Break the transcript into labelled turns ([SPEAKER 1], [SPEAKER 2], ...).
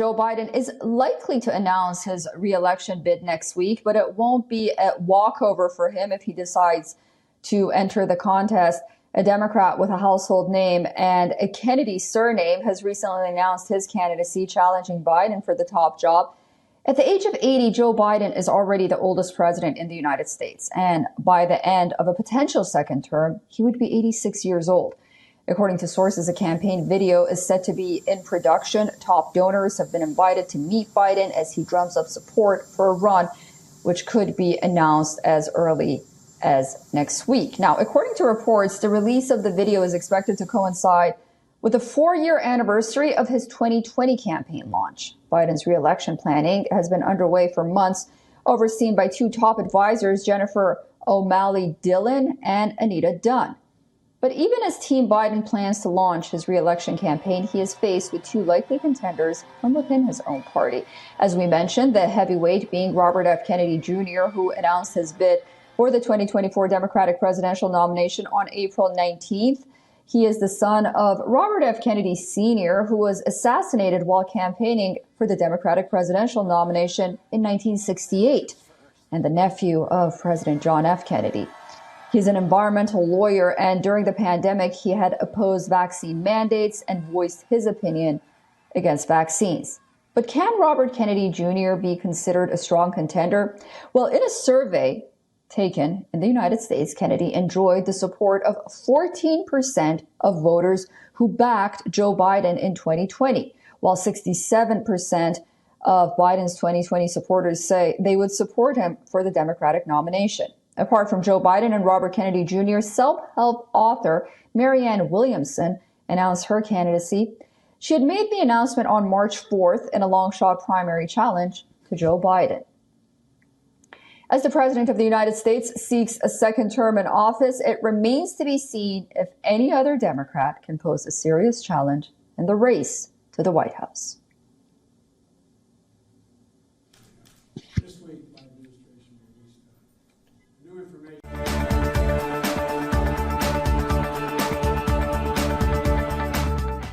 [SPEAKER 1] Joe Biden is likely to announce his re-election bid next week, but it won't be a walkover for him if he decides to enter the contest. A Democrat with a household name and a Kennedy surname has recently announced his candidacy, challenging Biden for the top job. At the age of 80, Joe Biden is already the oldest president in the United States, and by the end of a potential second term, he would be 86 years old. According to sources, a campaign video is set to be in production. Top donors have been invited to meet Biden as he drums up support for a run, which could be announced as early as next week. Now, according to reports, the release of the video is expected to coincide with the 4-year anniversary of his 2020 campaign launch. Biden's re-election planning has been underway for months, overseen by two top advisors, Jennifer O'Malley Dillon and Anita Dunn. But even as Team Biden plans to launch his re-election campaign, he is faced with two likely contenders from within his own party. As we mentioned, the heavyweight being Robert F. Kennedy Jr., who announced his bid for the 2024 Democratic presidential nomination on April 19th. He is the son of Robert F. Kennedy Sr., who was assassinated while campaigning for the Democratic presidential nomination in 1968, and the nephew of President John F. Kennedy. He's an environmental lawyer, and during the pandemic, he had opposed vaccine mandates and voiced his opinion against vaccines. But can Robert Kennedy Jr. be considered a strong contender? Well, in a survey taken in the United States, Kennedy enjoyed the support of 14% of voters who backed Joe Biden in 2020, while 67% of Biden's 2020 supporters say they would support him for the Democratic nomination. Apart from Joe Biden and Robert Kennedy Jr., self-help author Marianne Williamson announced her candidacy. She had made the announcement on March 4th in a long-shot primary challenge to Joe Biden. As the President of the United States seeks a second term in office, it remains to be seen if any other Democrat can pose a serious challenge in the race to the White House.